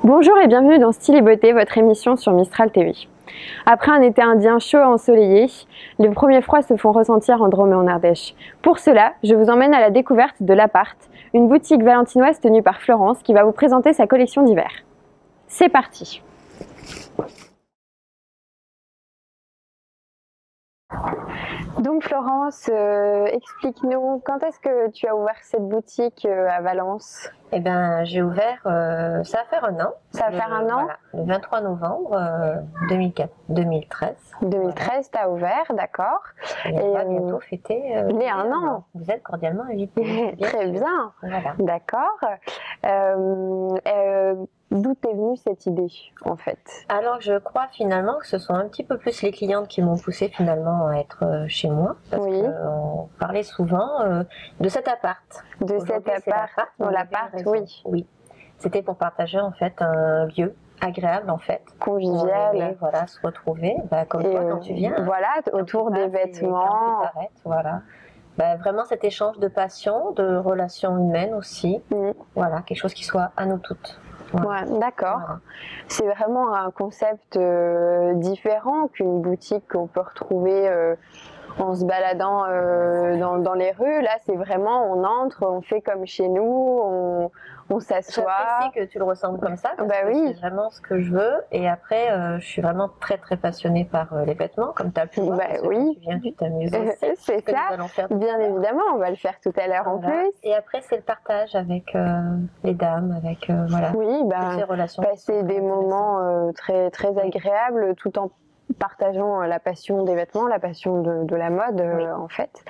Bonjour et bienvenue dans Style et Beauté, votre émission sur Mistral TV. Après un été indien chaud et ensoleillé, les premiers froids se font ressentir en Drôme et en Ardèche. Pour cela, je vous emmène à la découverte de l'Appart, une boutique valentinoise tenue par Florence qui va vous présenter sa collection d'hiver. C'est parti! Donc Florence, explique-nous, quand est-ce que tu as ouvert cette boutique à Valence? Eh bien, j'ai ouvert, ça va faire un an. Ça va faire un an? Voilà, le 23 novembre 2013. 2013, tu as ouvert, d'accord. Et on va bientôt fêter les 1 an. Vous êtes cordialement invités. Très bien, voilà. D'accord. D'où t'es venue cette idée, en fait? Alors, je crois finalement que ce sont un petit peu plus les clientes qui m'ont poussé finalement à être chez moi. Parce qu'on parlait souvent de cet appart. De cet appart, dans l'appart, oui. Oui. C'était pour partager en fait un lieu agréable en fait. Convivial. Voilà, se retrouver, comme toi quand tu viens. Voilà, autour des vêtements. Voilà. Vraiment cet échange de passion, de relations humaines aussi. Voilà, quelque chose qui soit à nous toutes. Ouais, d'accord. Voilà. C'est vraiment un concept différent qu'une boutique qu'on peut retrouver en se baladant dans les rues. Là, c'est vraiment, on entre, on fait comme chez nous, on s'assoit. J'apprécie que tu le ressentes comme ça, parce que c'est vraiment ce que je veux. Et après, je suis vraiment très très passionnée par les vêtements, comme tu as pu voir. Tu viens, tu t'amuses aussi. C'est ça, bien évidemment, on va le faire tout à l'heure en plus. Et après, c'est le partage avec les dames, avec voilà, toutes ces relations. Passer des moments très, très agréables tout en partageant la passion des vêtements, la passion de la mode en fait.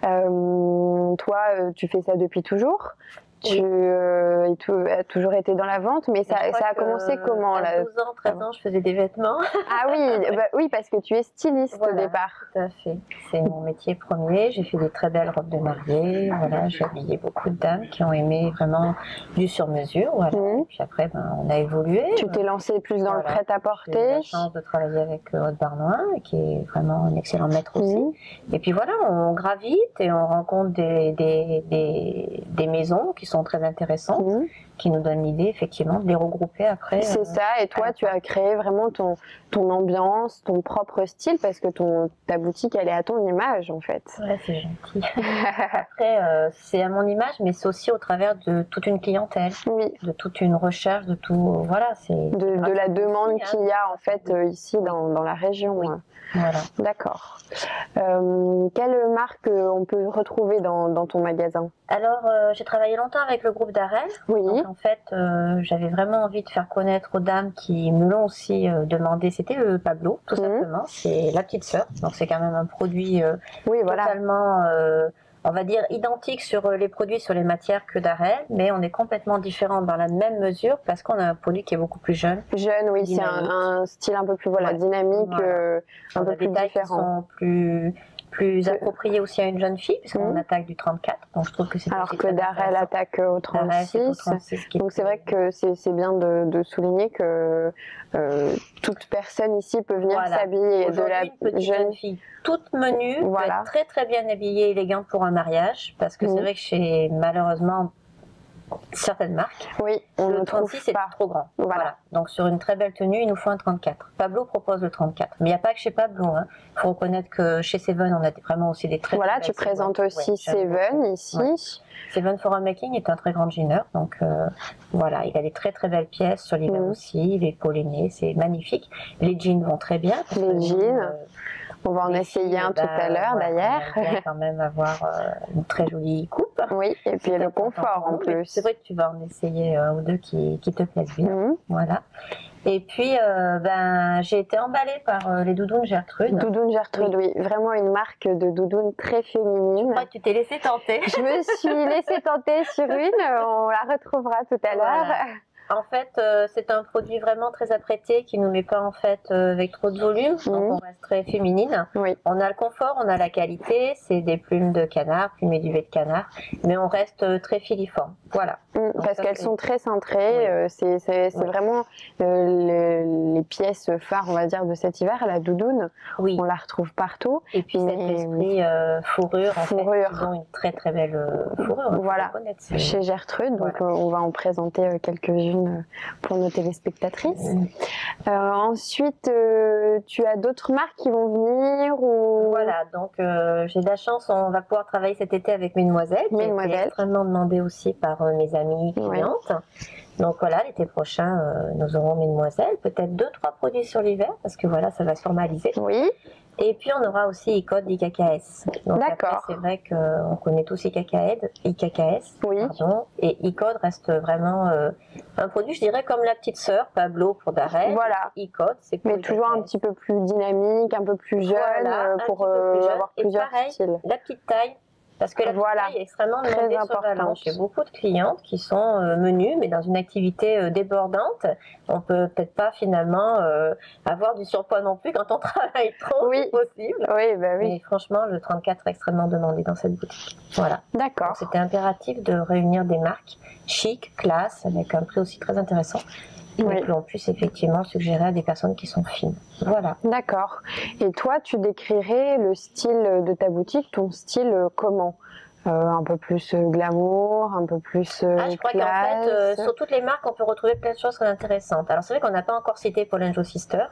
Toi, tu fais ça depuis toujours? Tu as toujours été dans la vente, mais ça a commencé comment là? À 12 ans, 13 ans, je faisais des vêtements. Ah oui, oui, parce que tu es styliste au départ. Tout à fait. C'est mon métier premier. J'ai fait des très belles robes de mariée. Voilà, j'ai habillé beaucoup de dames qui ont aimé vraiment du sur-mesure. Voilà. Et puis après, on a évolué. Tu t'es lancée plus dans le prêt-à-porter. J'ai eu la chance de travailler avec Aude Barnoin, qui est vraiment un excellent maître aussi. Et puis voilà, on gravite et on rencontre des maisons qui sont très intéressantes, qui nous donnent l'idée effectivement de les regrouper après. C'est ça, et toi tu as créé vraiment ton ambiance, ton propre style, parce que ta boutique elle est à ton image en fait. Ouais, c'est gentil. Après c'est à mon image, mais c'est aussi au travers de toute une clientèle, de toute une recherche, de tout, voilà, c'est de la demande qu'il y a en fait ici dans la région. Voilà. D'accord. Quelle marque on peut retrouver dans ton magasin? Alors, j'ai travaillé longtemps avec le groupe Darel. Donc, en fait, j'avais vraiment envie de faire connaître aux dames qui me l'ont aussi demandé. C'était Pablo, tout simplement. C'est la petite sœur. Donc, c'est quand même un produit totalement, on va dire, identique sur les produits, sur les matières que Darel. Mais on est complètement différent dans la même mesure parce qu'on a un produit qui est beaucoup plus jeune. Jeune, oui, c'est un style un peu plus dynamique, un peu plus différent. Qui sont plus approprié aussi à une jeune fille, puisqu'on attaque du 34, donc je trouve que c'est alors que Darel attaque au 36, donc c'est vrai que c'est bien de souligner que toute personne ici peut venir s'habiller de la jeune fille toute menue, peut être très très bien habillée, élégante pour un mariage, parce que c'est vrai que chez malheureusement certaines marques, le 36 est trop grand. Voilà. Donc sur une très belle tenue, il nous faut un 34. Pablo propose le 34. Mais il n'y a pas que chez Pablo. Il faut reconnaître que chez Seven, on a vraiment aussi des très Voilà, tu présentes aussi Seven ici. Seven Forum Making est un très grand jeaner. Donc voilà, il a des très très belles pièces sur l'hiver aussi. Les polonais, c'est magnifique. Les jeans vont très bien. Les jeans. On va en essayer un tout à l'heure d'ailleurs. On va quand même avoir une très jolie coupe. Oui, et puis le confort en plus. C'est vrai que tu vas en essayer un ou deux qui te plaisent bien. Voilà. Et puis, j'ai été emballée par les doudounes Gertrude. Doudounes Gertrude, oui. Vraiment une marque de doudounes très féminine. Je crois que tu t'es laissée tenter. Je me suis laissée tenter sur une. On la retrouvera tout à l'heure. En fait, c'est un produit vraiment très apprêté qui nous met pas en fait avec trop de volume, donc on reste très féminine. On a le confort, on a la qualité, c'est des plumes de canard, plumes et duvet de canard, mais on reste très filiforme. Voilà. Parce qu'elles sont très cintrées, c'est vraiment les pièces phares, on va dire, de cet hiver, la doudoune. On la retrouve partout. Et puis cet esprit fourrure, en fait, ils ont une très très belle fourrure. Voilà, chez Gertrude, donc on va en présenter quelques-unes personnes, pour nos téléspectatrices. Ensuite, tu as d'autres marques qui vont venir ou... Voilà, donc j'ai de la chance, on va pouvoir travailler cet été avec Mesdemoiselles, qui est extrêmement demandée aussi par mes amies clientes. Donc voilà, l'été prochain, nous aurons Mesdemoiselles, peut-être 2-3 produits sur l'hiver, parce que voilà, ça va se formaliser. Oui. Et puis on aura aussi ICODE, IKKS. D'accord. C'est vrai qu'on connaît tous IKKS, pardon, et ICODE reste vraiment un produit, je dirais, comme la petite sœur, Pablo pour Darel. Voilà. ICODE, c'est pour mais toujours un petit peu plus dynamique, un peu plus jeune, voilà, pour avoir plusieurs styles. La petite taille. Parce que la taille est extrêmement demandée sur Valence. J'ai beaucoup de clientes qui sont menues, mais dans une activité débordante. On peut peut-être pas finalement avoir du surpoids non plus quand on travaille trop, c'est possible. Oui, bah oui. Mais franchement, le 34 est extrêmement demandé dans cette boutique. Voilà. D'accord. C'était impératif de réunir des marques chic, classe, avec un prix aussi très intéressant. Et que l'on puisse effectivement suggérer à des personnes qui sont fines. Voilà. D'accord. Et toi, tu décrirais le style de ta boutique, ton style comment? Un peu plus glamour, un peu plus je crois qu'en fait, sur toutes les marques, on peut retrouver plein de choses très intéressantes. Alors c'est vrai qu'on n'a pas encore cité Paul & Joe Sister.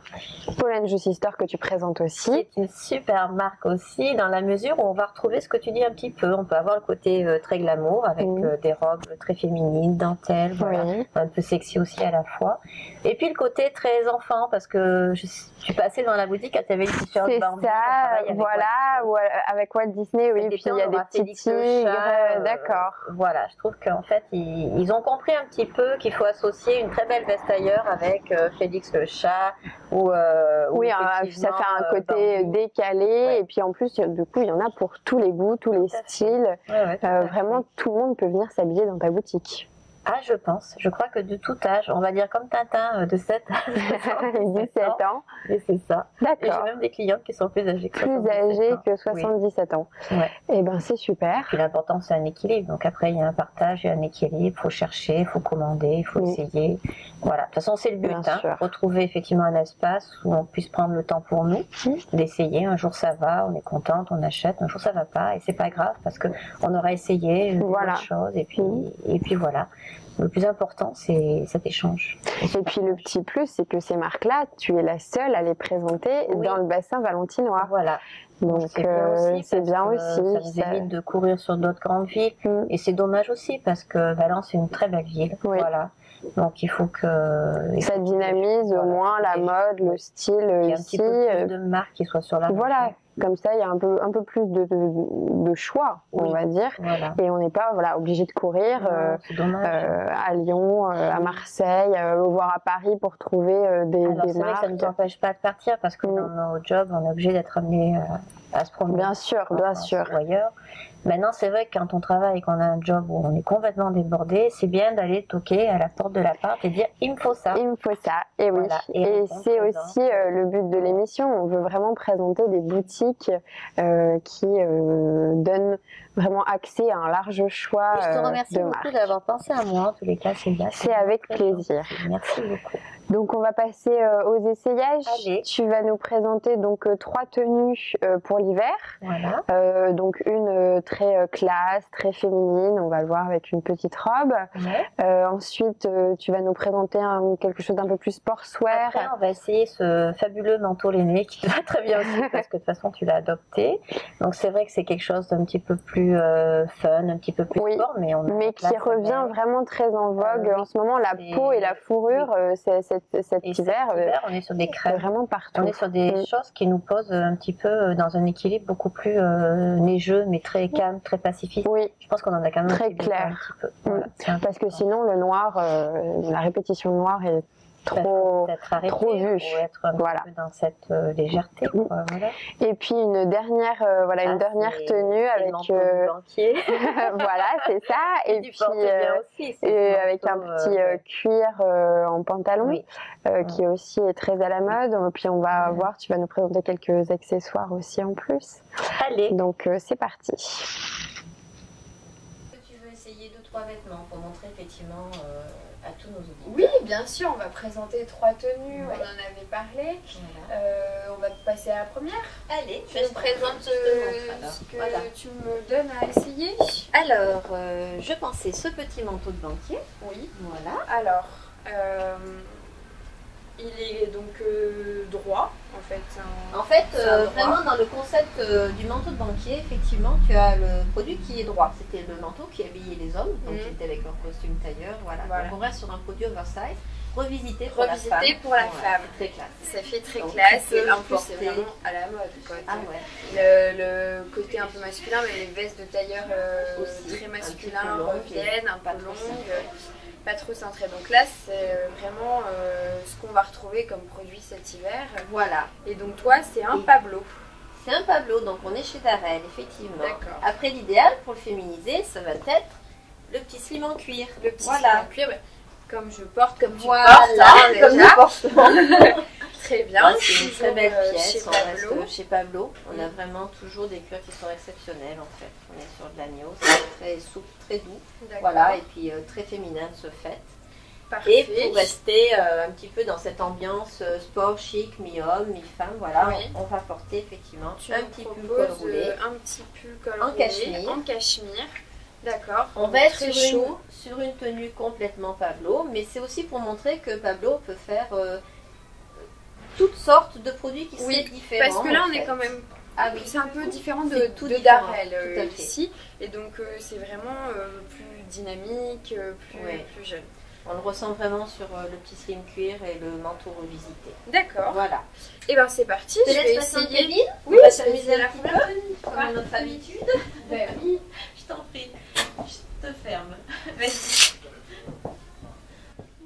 Paul & Joe Sister que tu présentes aussi. C'est une super marque aussi, dans la mesure où on va retrouver ce que tu dis un petit peu. On peut avoir le côté très glamour, avec des robes très féminines, dentelles, voilà, un peu sexy aussi à la fois. Et puis le côté très enfant, parce que je suis passée dans la boutique quand il y avait une t-shirt Barbie. C'est ça, voilà, avec Walt Disney, oui, puis il y a des petits d'accord. Voilà, je trouve qu'en fait, ils ont compris un petit peu qu'il faut associer une très belle veste ailleurs avec Félix le chat. Oui, ça fait un côté décalé. Et puis en plus, du coup, il y en a pour tous les goûts, tous les styles. Vraiment, tout le monde peut venir s'habiller dans ta boutique. Ah, je pense. Je crois que de tout âge, on va dire comme Tintin, de 7 à 17 ans. Et c'est ça. D'accord. Et j'ai même des clientes qui sont plus âgées que 77 ans. Plus âgées que 77 ans. Ouais. Et ben c'est super. Puis l'important, c'est un équilibre. Donc après, il y a un partage, il y a un équilibre. Il faut chercher, il faut commander, il faut essayer. Voilà. De toute façon, c'est le but. Retrouver effectivement un espace où on puisse prendre le temps pour nous, d'essayer. Un jour, ça va, on est contente, on achète. Un jour, ça va pas. Et c'est pas grave parce que on aura essayé une chose. Et puis voilà. Le plus important, c'est cet échange. Et puis le petit plus, c'est que ces marques-là, tu es la seule à les présenter dans le bassin valentinois. Voilà. Donc c'est bien aussi. Ça nous évite de courir sur d'autres grandes villes. Et c'est dommage aussi parce que Valence est une très belle ville. Voilà. Donc il faut que ça dynamise au moins la mode, le style ici. Il y a un petit peu plus de marques qui soient sur la région. Voilà. Comme ça, il y a un peu plus de choix, on va dire. Voilà. Et on n'est pas obligé de courir à Lyon, à Marseille, voire à Paris pour trouver des marques. C'est vrai que ça ne nous empêche pas de partir parce que dans nos jobs, on est obligé d'être amené à se promener. Bien sûr, bien sûr. Ou ailleurs. Maintenant, c'est vrai que quand on travaille et qu'on a un job où on est complètement débordé, c'est bien d'aller toquer à la porte de l'appart et dire « il me faut ça ». Il me faut ça, et oui. Voilà. Et c'est aussi le but de l'émission. On veut vraiment présenter des boutiques qui donnent vraiment accès à un large choix de marques. Je te remercie beaucoup d'avoir pensé à moi, en tous les cas, Sylvia. C'est avec plaisir. Merci beaucoup. Donc on va passer aux essayages. Allez. Tu vas nous présenter donc 3 tenues pour l'hiver. Voilà. Donc une très classe, très féminine, on va le voir avec une petite robe. Ensuite tu vas nous présenter quelque chose d'un peu plus sportswear. Après on va essayer ce fabuleux manteau lainé qui va très bien aussi parce que de toute façon tu l'as adopté. Donc c'est vrai que c'est quelque chose d'un petit peu plus fun, un petit peu plus sport, mais qui revient vraiment très en vogue en ce moment. La peau et la fourrure, cet hiver, on est sur des crèmes, vraiment partout. On est sur des choses qui nous posent un petit peu dans un équilibre beaucoup plus neigeux, mais très calme, très pacifique. Oui. Je pense qu'on en a quand même très clair. Un petit peu. Voilà, parce que sinon le noir, la répétition noire est trop vue. Pour être un petit peu dans cette légèreté. Voilà. Et puis une dernière tenue avec le banquier. voilà, c'est ça. Et puis aussi, avec un petit cuir en pantalon qui aussi est très à la mode. Puis on va voir, tu vas nous présenter quelques accessoires aussi en plus. Allez. Donc c'est parti. Tu veux essayer 2-3 vêtements pour montrer effectivement à tous nos auditeurs? Oui, bien sûr, on va présenter 3 tenues, on en avait parlé. Voilà. On va passer à la première. Allez, je te présente ce que tu me donnes à essayer. Alors, je pensais ce petit manteau de banquier. Oui. Voilà. Alors, Il est donc droit en fait. En fait, vraiment dans le concept du manteau de banquier, effectivement, tu as le produit qui est droit. C'était le manteau qui habillait les hommes, donc ils étaient avec leur costume tailleur. Voilà. Donc on reste sur un produit oversize, revisité pour la femme. Très classe. Ça fait très classe et en plus c'est vraiment à la mode. Quoi. Ah ouais. Le côté un peu masculin, mais les vestes de tailleur très masculin reviennent, un peu longues. Pas trop cintré. Donc là, c'est vraiment ce qu'on va retrouver comme produit cet hiver. Voilà. Et donc toi, c'est un Pablo. C'est un Pablo, donc on est chez Darel, effectivement. D'accord. Après, l'idéal pour le féminiser, ça va être le petit slim en cuir. Le petit slim en cuir, comme je porte, comme tu portes, hein, comme je porte. Très bien. C'est une très belle pièce. Chez Pablo. Chez Pablo, on a vraiment toujours des cuirs qui sont exceptionnels en fait. On est sur de l'agneau, c'est très souple, très doux. Voilà, et puis très féminin de ce fait. Parfait. Et pour rester un petit peu dans cette ambiance sport, chic, mi-homme, mi-femme, voilà, on va porter effectivement un petit pull col roulé. Un petit pull col en roulé. Cachemire. En cachemire. D'accord. On va être sur une tenue complètement Pablo, mais c'est aussi pour montrer que Pablo peut faire toutes sortes de produits qui sont différents. Parce que là, on est quand même. Ah oui, c'est un peu différent de Darel ici, et donc c'est vraiment plus dynamique, plus jeune. On le ressent vraiment sur le petit slim cuir et le manteau revisité. D'accord. Voilà. Et bien c'est parti. Je vais essayer. Oui, on va s'amuser un petit peu, comme à notre habitude. Ben oui. Je t'en prie. Je te ferme. Vas-y.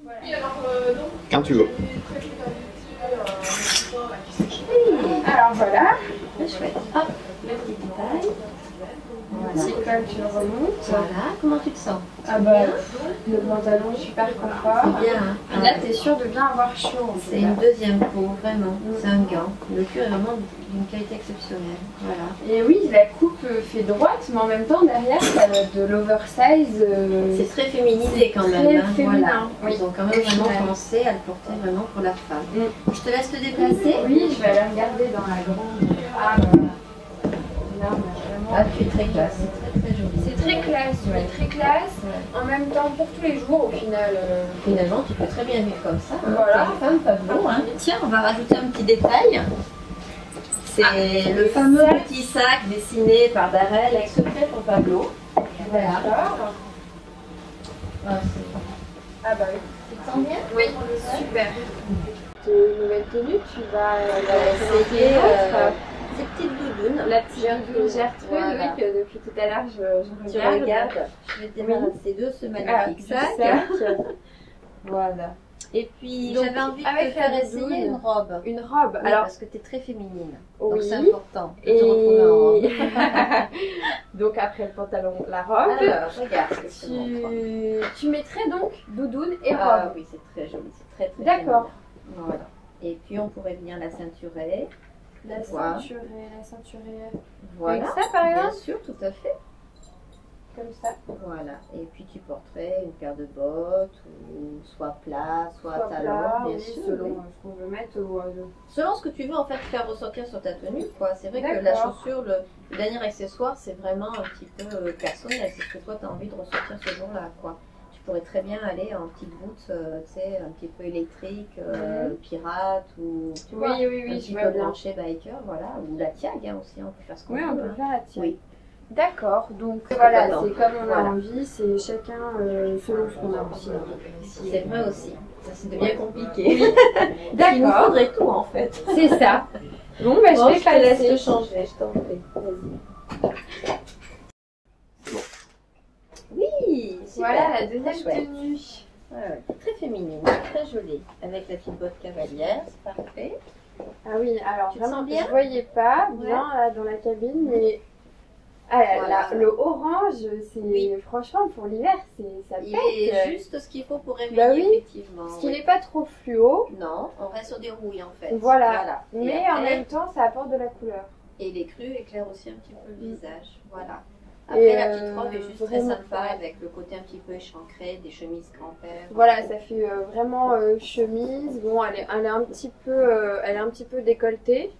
Voilà. Quand tu veux. Alors voilà. Très chouette. Hop, le petit détail. Petit col, tu le remontes. Voilà, comment tu te sens? Ah bah, le pantalon, super confort. Bien. Et là, t'es sûre de bien avoir chaud. C'est une deuxième peau, vraiment. C'est un gant. Le cuir est vraiment d'une qualité exceptionnelle. Voilà. Et oui, la coupe fait droite, mais en même temps, derrière, ça va de l'oversize. C'est très féminisé quand même. Très féminin. Voilà. Ils ont quand même vraiment pensé à le porter vraiment pour la femme. Je te laisse te déplacer. Oui, je vais aller regarder dans la grande. Ah, là, on a vraiment... Ah, tu es très classe. C'est très très joli. C'est très classe, très classe. En même temps, pour tous les jours, au final. Finalement, tu peux très bien vivre comme ça. Hein. Voilà. C'est une femme Pablo. Hein. Tiens, on va rajouter un petit détail. C'est le fameux petit sac dessiné par Darel, exprès pour Pablo. Voilà. Ah bah oui. Tu te sens bien? Oui, super. Tes nouvelles tenues, tu vas essayer ces petites doudounes. La petite Gertrude, voilà. oui, que depuis tout à l'heure je regarde. Tu regardes. Je vais te débarrasser de ce magnifique sac. Voilà. Et puis j'avais envie de te faire essayer une robe. Une robe, oui, alors parce que tu es très féminine. Oui. Donc c'est important de te retrouver en robe. Donc après le pantalon, la robe. Alors, regarde ce que je te montre. Tu mettrais donc doudoune et robe. Ah oui, c'est très joli, c'est très très d'accord. Voilà. Et puis on pourrait venir la ceinturer. La ceinturer. Voilà. Comme ça par exemple? Bien sûr, tout à fait. Comme ça. Voilà. Et puis tu porterais une paire de bottes, ou soit plat, soit talon, bien sûr. Selon ce qu'on veut mettre. Selon ce que tu veux en fait faire ressortir sur ta tenue, quoi. C'est vrai que la chaussure, le dernier accessoire, c'est vraiment un petit peu personnel. C'est ce que toi tu as envie de ressortir ce jour-là, quoi. Tu pourrais très bien aller en petites boots, tu sais, un petit peu électrique, pirate, ou tu vois, un petit peu branché biker, voilà, ou la tiag hein, aussi, on peut faire ce qu'on veut. Oui, on peut faire la tiag. Oui. D'accord, donc voilà, c'est comme on a envie, c'est chacun selon ce qu'on a aussi. C'est vrai aussi, ça devient compliqué. D'accord. Il nous faudrait tout en fait. C'est ça. Bon, bah, je vais te laisse te changer, je t'en prie. Vas-y. Oui, super. Voilà la deuxième tenue. Ouais, très féminine, très jolie, avec la petite botte cavalière, c'est parfait. Ah oui, alors tu te vraiment, sens bien? je voyais pas bien là, dans la cabine, mais voilà. Le orange, c'est franchement pour l'hiver, ça pète. Il est juste ce qu'il faut pour réveiller, effectivement. Parce qu'il n'est pas trop fluo. Non, on reste sur des rouilles en fait. Voilà. Mais après, en même temps, ça apporte de la couleur. Et les crus éclairent aussi un petit peu le visage. Voilà. Après, la petite robe est juste très sympa avec le côté un petit peu échancré, des chemises grand-père. Voilà, ça fait vraiment chemise. Bon, elle est un petit peu décolletée.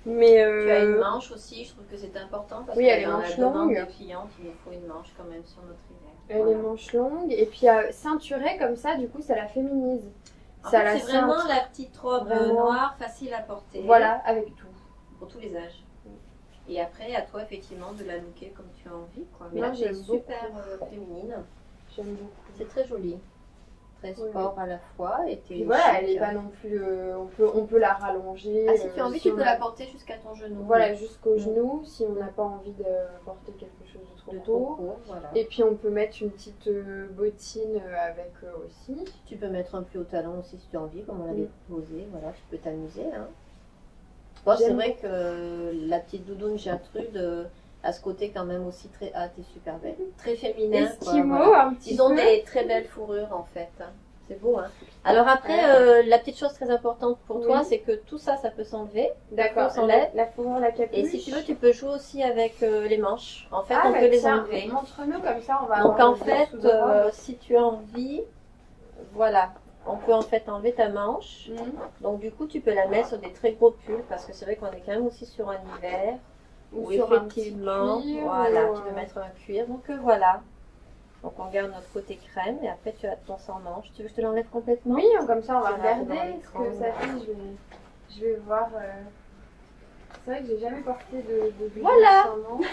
Mais tu as une manche aussi, je trouve que c'est important parce oui, que elle est dans manche la demande longue. des clientes, il nous faut une manche quand même sur notre hiver. Elle est manche longue et puis ceinturée comme ça, du coup ça la féminise. En Ça fait, la c'est vraiment cintre. la petite robe Vraiment. noire, facile à porter. Voilà, avec tout. Pour tous les âges. Et après, à toi effectivement de la looker comme tu as envie. Quoi. Mais Moi, là, c'est j'aime super féminine. J'aime beaucoup. C'est très joli. Très sport à la fois. Et puis voilà, elle est pas non plus. On peut la rallonger. Ah, si tu as envie, tu peux la porter jusqu'à ton genou. Voilà, jusqu'au genou, si on n'a pas envie de porter quelque chose de trop court. Voilà. Et puis on peut mettre une petite bottine avec aussi. Tu peux mettre un plus haut talon aussi si tu as envie, comme on l'avait proposé. Voilà, tu peux t'amuser. Hein. Bon, c'est vrai que la petite doudoune Gertrude a ce côté quand même aussi très t'es super belle, très féminin. Esquimau, voilà. un petit Ils ont peu. des très belles fourrures en fait. Hein. C'est beau. Hein. Alors après, la petite chose très importante pour toi, c'est que tout ça, ça peut s'enlever. D'accord. La fourrure, la capuche. Et si tu veux, tu peux jouer aussi avec les manches. En fait, on bah peut les tiens, enlever. montre-nous comme ça, on va. Donc avoir en le fait, dessous de robe. si tu as envie, voilà. On peut en fait enlever ta manche. Donc du coup, tu peux la mettre sur des très gros pulls parce que c'est vrai qu'on est quand même aussi sur un hiver où sur effectivement, un petit cuir, voilà, tu peux mettre un cuir. Donc voilà. Donc on garde notre côté crème et après tu as ton sans manche. Tu veux que je te l'enlève complètement? Oui, comme ça on va Tu vas regarder dans ce que ça fait. Je vais voir. C'est vrai que j'ai jamais porté de voilà. sans manche.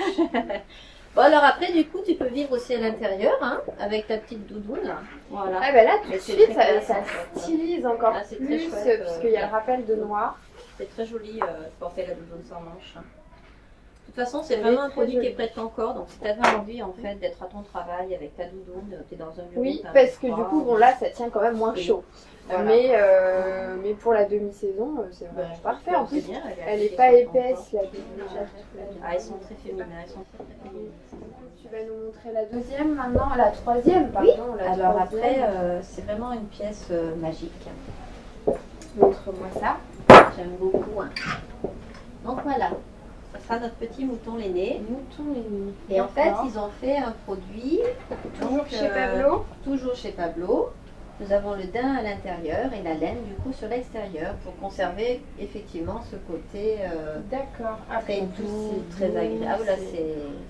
Bon alors après du coup tu peux vivre aussi à l'intérieur hein, avec ta petite doudoune là. Voilà. Ah bah là tout de suite très ça stylise encore là, c'est très plus chouette, puisqu'il y a le rappel de noir. C'est très joli de porter la doudoune sans manche. Hein. De toute façon c'est vraiment un produit qui est prêt ton corps donc si tu avais envie en fait d'être à ton travail avec ta doudoune, tu es dans un bureau. Oui parce que du coup bon là ça tient quand même moins chaud. Voilà. Mais pour la demi-saison c'est vraiment parfait. En plus elle est pas épaisse la doudoune. Ah ils sont très féminins, ils sont très féminins. Tu vas nous montrer la deuxième maintenant, la troisième pardon. Oui. Alors après c'est vraiment une pièce magique. Montre-moi ça. J'aime beaucoup. Hein. Donc voilà, ça sera notre petit mouton l'aîné. Mouton l'aîné. Et en fait ils ont fait un produit. Toujours chez Pablo. Toujours chez Pablo. Nous avons le daim à l'intérieur et la laine du coup sur l'extérieur pour conserver effectivement ce côté très doux, très agréable. Là,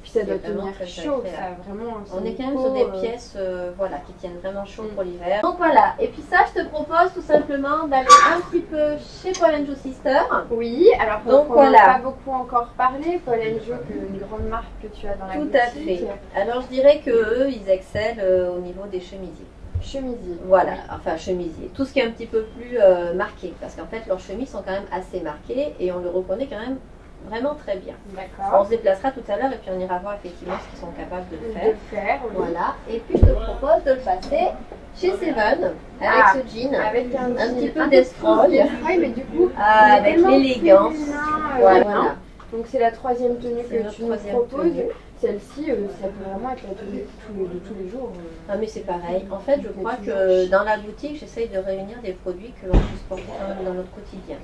puis ça doit tenir chaud, ça vraiment. On est quand même sur des pièces voilà, qui tiennent vraiment chaud pour l'hiver. Donc voilà, et puis ça je te propose tout simplement d'aller un petit peu chez Paul & Joe Sister. Oui, alors donc on voilà. n'a pas beaucoup encore parlé. Paul & Joe, une grande marque que tu as dans la boutique. Tout à fait. Alors je dirais qu'eux, ils excellent au niveau des chemisiers. Chemisier. Voilà, enfin chemisier. Tout ce qui est un petit peu plus marqué, parce qu'en fait leurs chemises sont quand même assez marquées et on le reconnaît quand même vraiment très bien. D'accord. On se déplacera tout à l'heure et puis on ira voir effectivement ce qu'ils sont capables de faire. Oui. Voilà. Et puis je te propose de le passer chez Seven avec ce jean, avec un petit peu d'estrogue. Oui, mais du coup, avec l'élégance. Voilà. Donc c'est la troisième tenue que tu nous proposes. Celle-ci, ça peut vraiment être la tenue de tous les jours. Ah mais c'est pareil. En fait, je crois que dans la boutique, j'essaye de réunir des produits que l'on puisse porter quand même dans notre quotidien.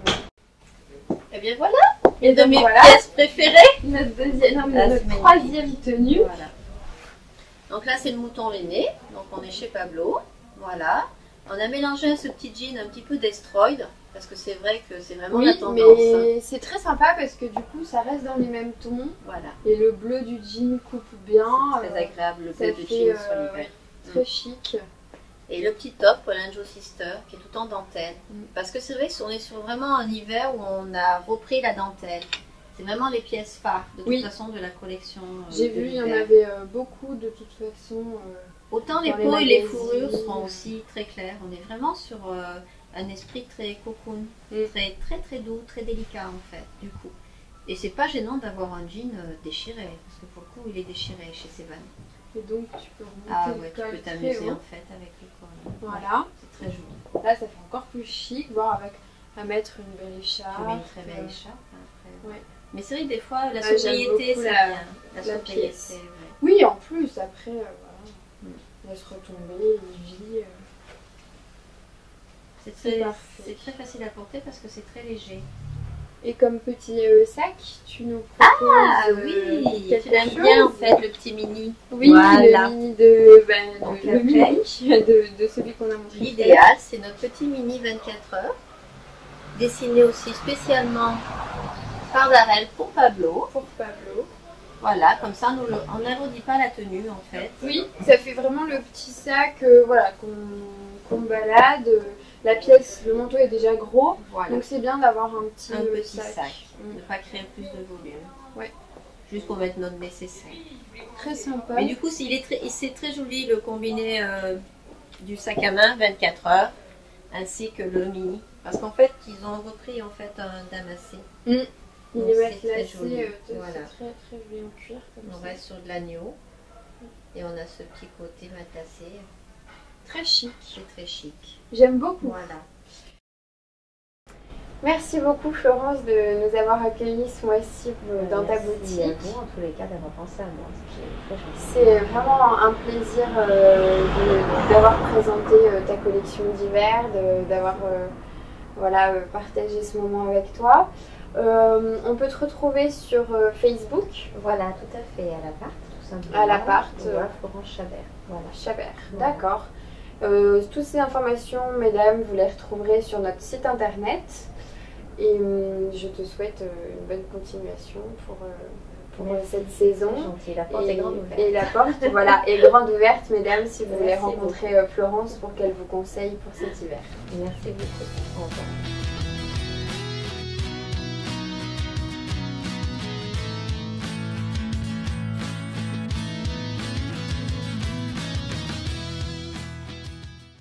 Et bien voilà, une de mes pièces préférées. Notre troisième tenue. Voilà. Donc là, c'est le mouton l'aîné. Donc on est chez Pablo. Voilà. On a mélangé ce petit jean un petit peu destroy. Parce que c'est vrai que c'est vraiment la tendance. Mais c'est très sympa parce que du coup ça reste dans les mêmes tons. Voilà. Et le bleu du jean coupe bien. C'est très agréable le bleu du jean sur l'hiver. Très chic. Et le petit top Paul & Joe Sister qui est tout en dentelle. Parce que c'est vrai qu'on est sur vraiment un hiver où on a repris la dentelle. C'est vraiment les pièces phares de toute façon de la collection. J'ai vu, il y en avait beaucoup de toute façon. Autant les peaux et les fourrures seront aussi très claires. On est vraiment sur un esprit très cocoon, très très très doux, très délicat en fait, du coup. Et c'est pas gênant d'avoir un jean déchiré, parce que pour le coup il est déchiré chez Seven. Et donc tu peux remonter tu peux t'amuser en fait avec le col. Voilà. C'est très joli. Là ça fait encore plus chic, voire avec à mettre une belle écharpe. Une très belle écharpe. Après. Mais c'est vrai que des fois la sobriété c'est bien. La sobriété. Oui, en plus après voilà. Laisse retomber, il vit. C'est très facile à porter parce que c'est très léger. Et comme petit sac, tu nous proposes oui, tu l'aimes bien en fait le petit mini. Oui, le mini de celui qu'on a montré. L'idéal, c'est notre petit mini 24 heures, dessiné aussi spécialement part d'Arel pour Pablo. Pour Pablo. Voilà, comme ça on n'arrondit pas la tenue en fait. Oui, ça fait vraiment le petit sac voilà, qu'on balade. La pièce, le manteau est déjà gros, voilà. Donc c'est bien d'avoir un petit sac. Ne pas créer plus de volume. Ouais. Juste pour mettre notre nécessaire. Très sympa. Mais du coup, c'est très joli le combiné du sac à main 24 heures ainsi que le mini. Parce qu'en fait, ils ont repris en fait un damassé. Ils les mettent lacés, voilà. C'est très joli en cuir. On reste sur de l'agneau et on a ce petit côté matelassé. Très chic. C'est très chic. J'aime beaucoup. Voilà. Merci beaucoup Florence de nous avoir accueillis ce mois-ci dans ta boutique. Merci à vous en tous les cas d'avoir pensé à moi. C'est vraiment un plaisir d'avoir présenté ta collection d'hiver, d'avoir voilà, partagé ce moment avec toi. On peut te retrouver sur Facebook. Voilà, tout à fait, à l'appart, tout simplement. À l'appart. Florence Chabert. Voilà. Chabert, voilà. D'accord. Toutes ces informations, mesdames, vous les retrouverez sur notre site internet. Et je te souhaite une bonne continuation pour cette saison. Gentil. La porte est grande ouverte. Et la porte voilà, est grande ouverte, mesdames, si vous voulez rencontrer Florence pour qu'elle vous conseille pour cet hiver. Merci beaucoup. Au revoir.